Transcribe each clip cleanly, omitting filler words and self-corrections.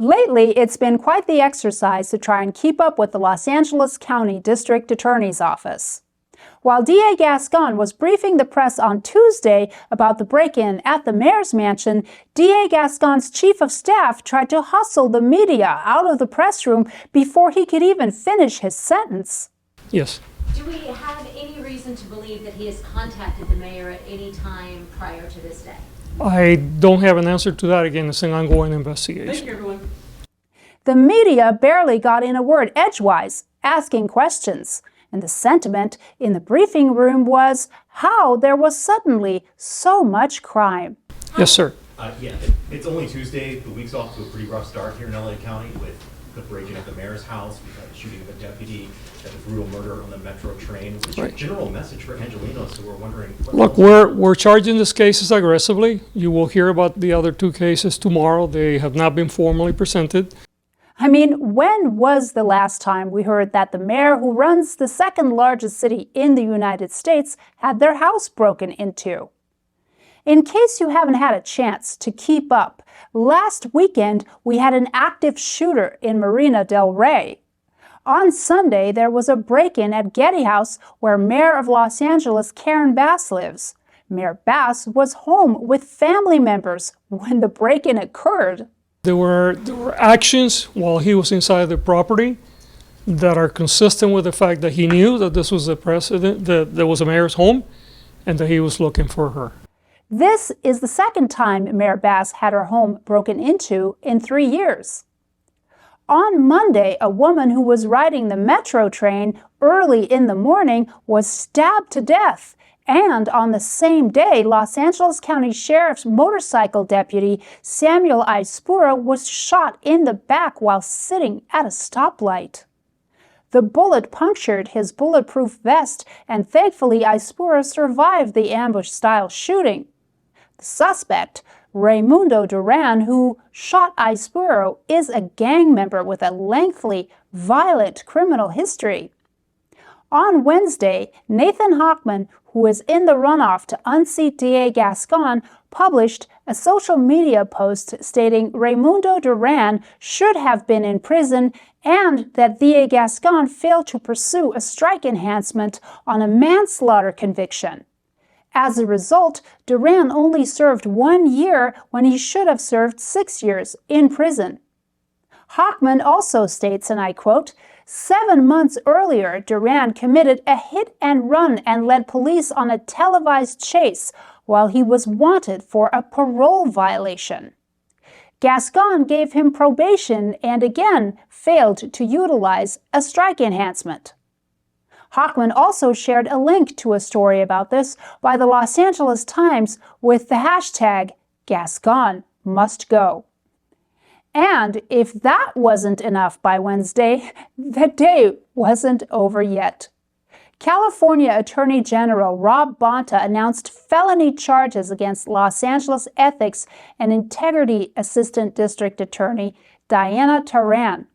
Lately, it's been quite the exercise to try and keep up with the Los Angeles County District Attorney's Office. While DA Gascon was briefing the press on Tuesday about the break-in at the mayor's mansion, DA Gascon's chief of staff tried to hustle the media out of the press room before he could even finish his sentence. Yes. Do we have any reason to believe that he has contacted the mayor at any time prior to this day? I don't have an answer to that. Again, it's an ongoing investigation. Thank you, everyone. The media barely got in a word edgewise, asking questions. And the sentiment in the briefing room was how there was suddenly so much crime. Yes, sir. Yeah, it's only Tuesday. The week's off to a pretty rough start here in LA County with the break-in at the mayor's house. We've had the shooting of a deputy, and the brutal murder on the metro train. What's your general message for Angelenos? So we're wondering. Look, we're charging these cases aggressively. You will hear about the other two cases tomorrow. They have not been formally presented. I mean, when was the last time we heard that the mayor who runs the second largest city in the United States had their house broken into? In case you haven't had a chance to keep up, last weekend we had an active shooter in Marina del Rey. On Sunday, there was a break-in at Getty House where Mayor of Los Angeles Karen Bass lives. Mayor Bass was home with family members when the break-in occurred. There were actions while he was inside the property that are consistent with the fact that he knew that this was the president, that there was a mayor's home, and that he was looking for her. This is the second time Mayor Bass had her home broken into in 3 years. On Monday, a woman who was riding the metro train early in the morning was stabbed to death. And on the same day, Los Angeles County Sheriff's motorcycle deputy Samuel Ispura was shot in the back while sitting at a stoplight. The bullet punctured his bulletproof vest, and thankfully Ispura survived the ambush-style shooting. The suspect, Raimundo Duran, who shot Ispura, is a gang member with a lengthy, violent criminal history. On Wednesday, Nathan Hochman, who is in the runoff to unseat DA Gascon, published a social media post stating Raimundo Duran should have been in prison and that DA Gascon failed to pursue a strike enhancement on a manslaughter conviction. As a result, Duran only served 1 year when he should have served 6 years in prison. Hochman also states, and I quote, 7 months earlier, Duran committed a hit and run and led police on a televised chase while he was wanted for a parole violation. Gascon gave him probation and again failed to utilize a strike enhancement. Hochman also shared a link to a story about this by the Los Angeles Times with the hashtag Gascon must go. And if that wasn't enough by Wednesday, the day wasn't over yet. California Attorney General Rob Bonta announced felony charges against Los Angeles Ethics and Integrity Assistant District Attorney Diana Taran.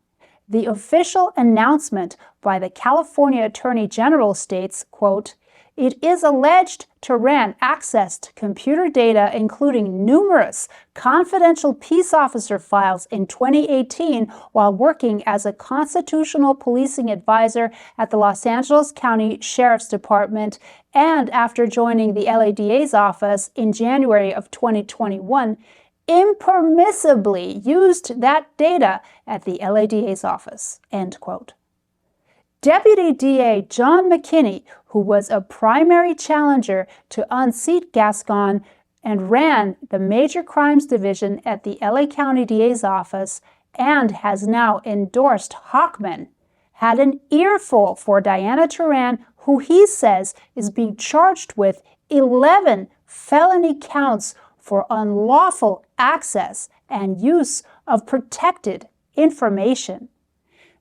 The official announcement by the California Attorney General states, quote, "It is alleged Taran accessed computer data including numerous confidential peace officer files in 2018 while working as a constitutional policing advisor at the Los Angeles County Sheriff's Department and after joining the LADA's office in January of 2021, impermissibly used that data at the LADA's office," end quote. Deputy DA John McKinney, who was a primary challenger to unseat Gascon and ran the Major Crimes Division at the LA County DA's office and has now endorsed Hochman, had an earful for Diana Taran, who he says is being charged with 11 felony counts for unlawful access and use of protected information.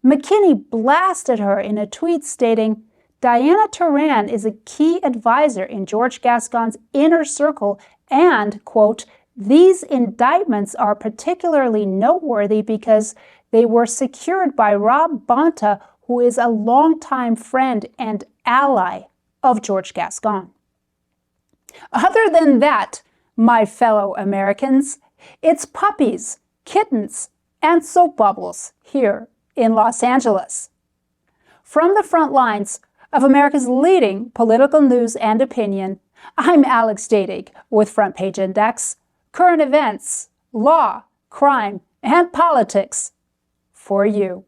McKinney blasted her in a tweet stating, "Diana Taran is a key advisor in George Gascon's inner circle and, quote, these indictments are particularly noteworthy because they were secured by Rob Bonta, who is a longtime friend and ally of George Gascon." Other than that, my fellow Americans, it's puppies, kittens, and soap bubbles here in Los Angeles. From the front lines of America's leading political news and opinion, I'm Alex Datig with Front Page Index, current events, law, crime, and politics for you.